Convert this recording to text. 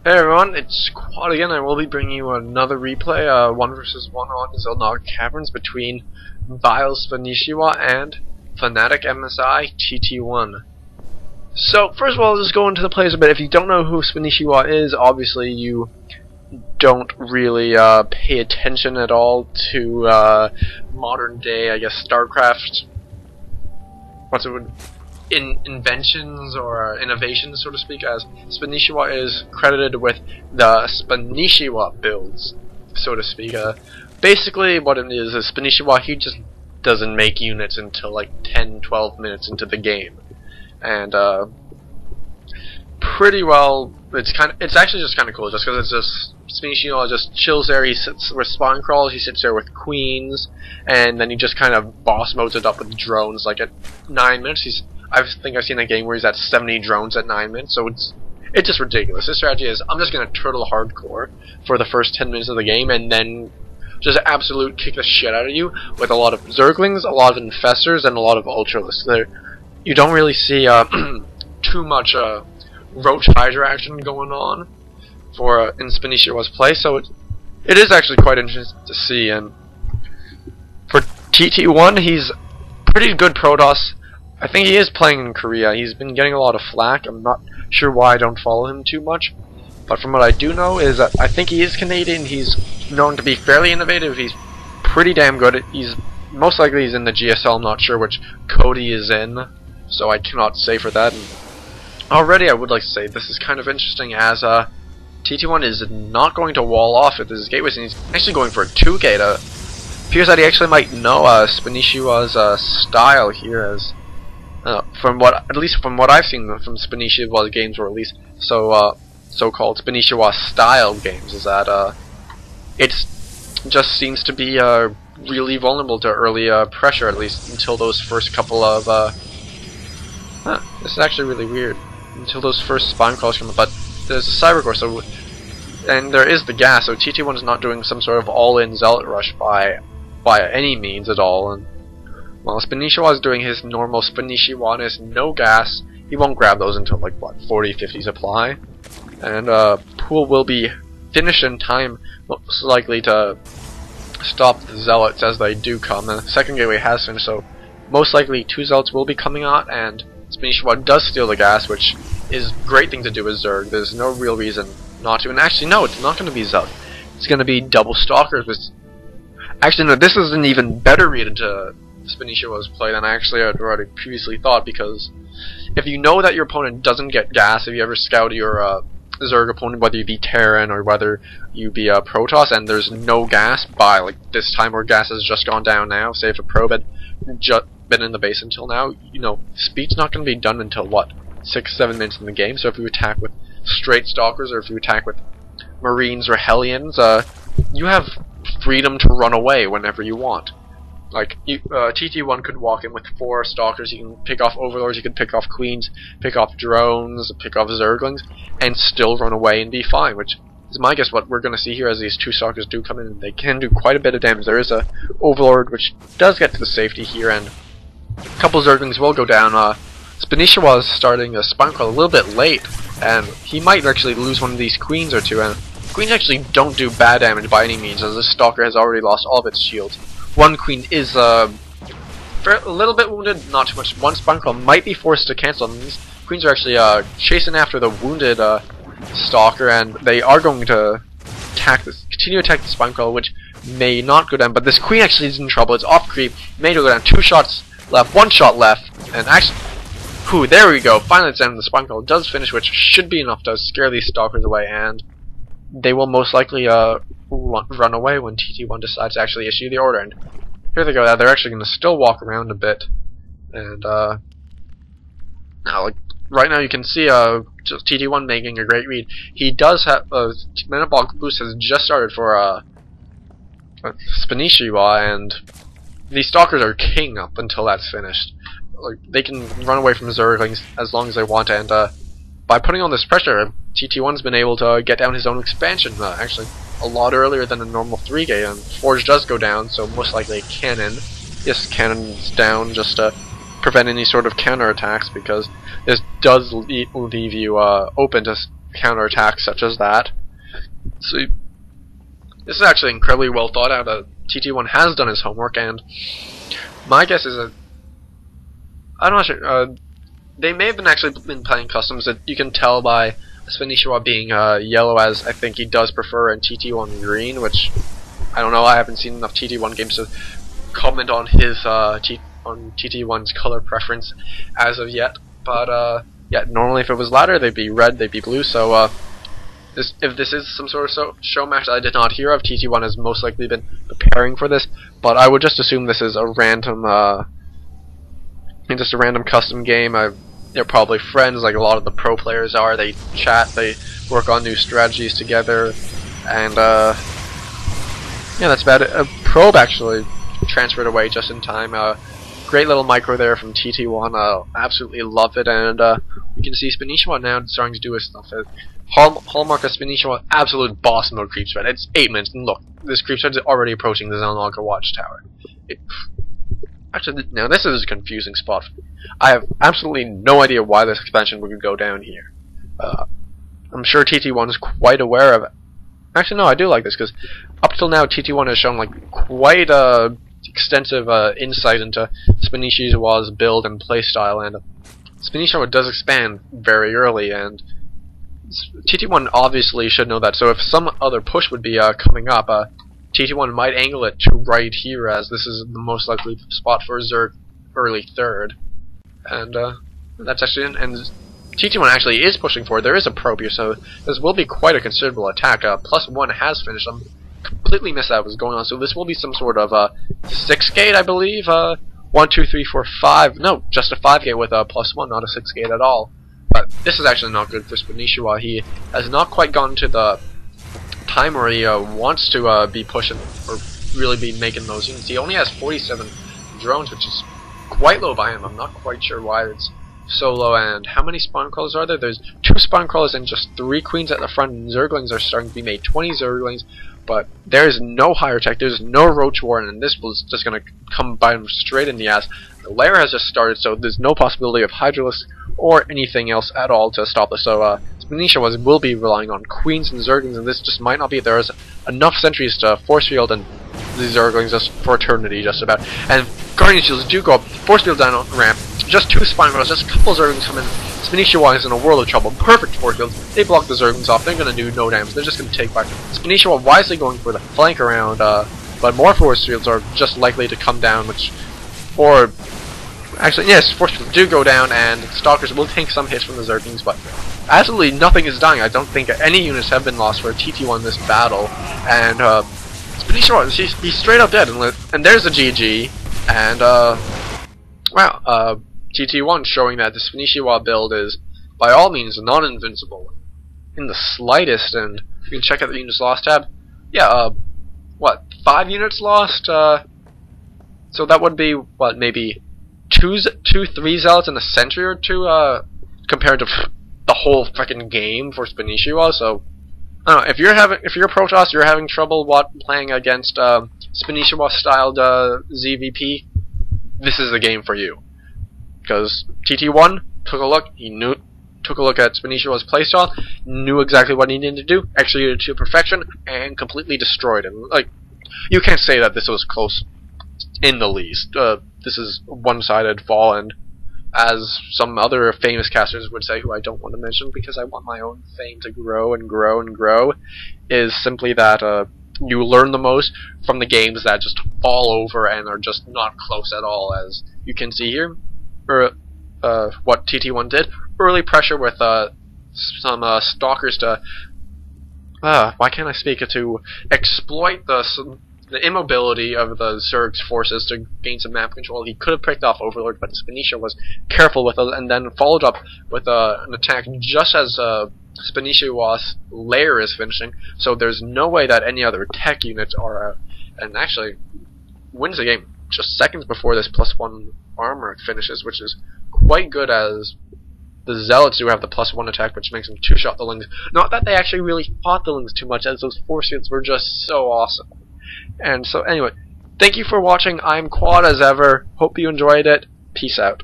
Hey everyone, it's Quad again. I will be bringing you another replay, 1 versus 1 on Zelda Caverns between VileSpanishiwa and FnaticMSITT1. So, first of all, let's go into the plays a bit. If you don't know who Spanishiwa is, obviously you don't really pay attention at all to modern day, I guess, StarCraft. Inventions or innovations, so to speak, as Spanishiwa is credited with the Spanishiwa builds, so to speak. Basically, what it is Spanishiwa, he just doesn't make units until like 10-12 minutes into the game, and pretty well, it's actually just kind of cool, just because it's just Spanishiwa just chills there. He sits with spawn crawls, he sits there with queens, and then he just kind of boss modes it up with drones. Like at 9 minutes, I think I've seen a game where he's at 70 drones at 9 minutes, so it's just ridiculous. His strategy is, I'm just going to turtle hardcore for the first 10 minutes of the game, and then just absolute kick the shit out of you with a lot of Zerglings, a lot of Infestors, and a lot of Ultralisks. You don't really see too much Roach Hydra action going on for in Spanishiwa's play, so it is actually quite interesting to see. And for TT1, he's pretty good Protoss. I think he is playing in Korea. He's been getting a lot of flack. I'm not sure why I don't follow him too much, but from what I do know is that I think he is Canadian. He's known to be fairly innovative. He's pretty damn good. He's most likely he's in the GSL. I'm not sure which code he is in, so I cannot say for that. And already, I would like to say this is kind of interesting, as TT1 is not going to wall off at this gateways, and he's actually going for a 2-gate. Appears that he actually might know Spanishiwa's style here, as at least from what I've seen from Spanishiwa games, or at least so-called Spanishiwa style games, is that it just seems to be really vulnerable to early pressure, at least until those first couple of this is actually really weird, until those first spawn calls come up. But there's a Cybercore, and there is the gas, so TT1 is not doing some sort of all-in zealot rush by any means at all. And while Spanishiwa is doing his normal Spanishiwa-ness, no gas, he won't grab those until like what, 40-50 supply, and pool will be finished in time, most likely to stop the zealots as they do come. And the second gateway has finished, so most likely 2 zealots will be coming out, and Spanishiwa does steal the gas, which is a great thing to do with Zerg. There's no real reason not to. And actually, no, it's not going to be Zealot. It's going to be double Stalkers. Actually, no, this is an even better read into Spanishiwa's play than I actually had already previously thought, because if you know that your opponent doesn't get gas, if you ever scout your Zerg opponent, whether you be Terran or whether you be Protoss, and there's no gas by like this time where gas has just gone down now, say if a probe had just been in the base until now, you know, speed's not going to be done until what, 6-7 minutes in the game. So if you attack with straight Stalkers, or if you attack with Marines or Hellions, you have freedom to run away whenever you want. Like, TT1 could walk in with 4 Stalkers, you can pick off Overlords, you can pick off Queens, pick off Drones, pick off Zerglings, and still run away and be fine, which is my guess what we're going to see here as these 2 Stalkers do come in, and they can do quite a bit of damage. There is a Overlord which does get to the safety here, and a couple Zerglings will go down. Spanishiwa is starting a spawn call a little bit late, and he might actually lose one of these Queens or 2, and Queens actually don't do bad damage by any means, as this Stalker has already lost all of its shields. One Queen is a little bit wounded, not too much. One spawn call might be forced to cancel, and these Queens are actually chasing after the wounded Stalker, and they are going to continue to attack the spawn call, which may not go down. But this Queen actually is in trouble. It's off creep, made her go down. 2 shots left, 1 shot left, and actually, there we go. Finally, it's down. The spawn call does finish, which should be enough to scare these Stalkers away, and they will most likely run away when TT1 decides to actually issue the order. And here they go. They're actually going to still walk around a bit, and now, like right now, you can see just TT1 making a great read. He does have Menabog boost has just started for Spanishiwa, and these Stalkers are king up until that's finished. Like, they can run away from Zerglings as long as they want, and by putting on this pressure, TT1's been able to get down his own expansion, actually a lot earlier than a normal 3-gate, and Forge does go down, so most likely Cannon. Yes, Cannon's down just to prevent any sort of counter attacks, because this does leave you open to counterattacks such as that. So this is actually incredibly well thought out. TT1 has done his homework, and my guess is that I'm not sure. They may have been playing customs that you can tell by VileSpanishiwa being yellow, as I think he does prefer, and TT1 green, which I don't know. I haven't seen enough TT1 games to comment on his TT1's color preference as of yet. But yeah, normally if it was ladder, they'd be red, they'd be blue. So if this is some sort of show match that I did not hear of, TT1 has most likely been preparing for this. But I would just assume this is a random, just a random custom game. They're probably friends, like a lot of the pro players are. They chat, they work on new strategies together, and yeah, that's about it. Probe actually transferred away just in time. Great little micro there from TT1. Absolutely love it, and you can see Spanishiwa now starting to do his stuff. Hallmark of Spanishiwa, absolute boss mode creep spread. It's 8 minutes, and look, this creep spread is already approaching the Zelnogga Watchtower. Actually, now this is a confusing spot. I have absolutely no idea why this expansion would go down here. I'm sure TT1 is quite aware of it. Actually, no, I do like this, because up till now, TT1 has shown like quite extensive insight into Spanishiwa's build and playstyle, and Spanishiwa does expand very early, and TT1 obviously should know that. So if some other push would be coming up, TT1 might angle it to right here, as this is the most likely spot for Zerg early third. And that's actually it. And TT1 actually is pushing forward. There is a probe here, so this will be quite a considerable attack. +1 has finished. I'm completely missed that was going on. So this will be some sort of 6 gate, I believe. 1, 2, 3, 4, 5. No, just a 5 gate with a +1, not a 6 gate at all. But this is actually not good for Spanishiwa. He has not quite gotten to the time where he wants to be pushing or really be making those units. He only has 47 drones, which is quite low by him. I'm not quite sure why it's so low. And how many spawn crawlers are there? There's 2 spawn crawlers and just 3 queens at the front, and Zerglings are starting to be made. 20 Zerglings, but there's no higher tech, there's no Roach Warren, and this was just going to come by him straight in the ass. The lair has just started, so there's no possibility of Hydralisk or anything else at all to stop this. So Spanishiwa will be relying on queens and Zerglings, and this just might not be. There's enough sentries to force field and these Zerglings just for eternity, just about. And Guardian Shields do go up, force field down on the ramp. Just 2 spine rolls, just a couple Zerglings come in. Spanishiwa is in a world of trouble. Perfect force field. They block the Zerglings off. They're going to do no damage. They're just going to take back. Spanishiwa wisely going for the flank around, but more force fields are just likely to come down, or actually, yes, force fields do go down, and Stalkers will take some hits from the Zerglings, but absolutely nothing is dying. I don't think any units have been lost for TT1 this battle, and Spanishiwa, he's straight up dead, and there's a GG, and wow, TT1 showing that the Spanishiwa build is by all means not invincible in the slightest. And you can check out the units lost tab. Yeah, what, 5 units lost? So that would be what, maybe 2, 3 zealots in a sentry or 2, compared to the whole freaking game for Spanishiwa. So I don't know, if you're Protoss, you're having trouble playing against Spanishiwa styled ZVP, this is the game for you. Because TT1 took a look, took a look at Spanishiwa's playstyle, knew exactly what he needed to do, executed to perfection, and completely destroyed him. Like, you can't say that this was close in the least. This is a one-sided fall, and as some other famous casters would say, who I don't want to mention because I want my own fame to grow and grow and grow, is simply that you learn the most from the games that just fall over and are just not close at all, as you can see here. Or what TT1 did, early pressure with some stalkers to why can't I speak, to exploit the immobility of the Zerg's forces to gain some map control. He could have picked off Overlord, but Spanishiwa was careful with it, and then followed up with an attack just as Spanishiwa's lair is finishing, so there's no way that any other tech units are and actually wins the game just seconds before this +1 armor finishes, which is quite good, as the Zealots do have the +1 attack, which makes them 2-shot the Lings. Not that they actually really fought the Lings too much, as those force fields were just so awesome. And so anyway, thank you for watching. I'm Quad as ever. Hope you enjoyed it. Peace out.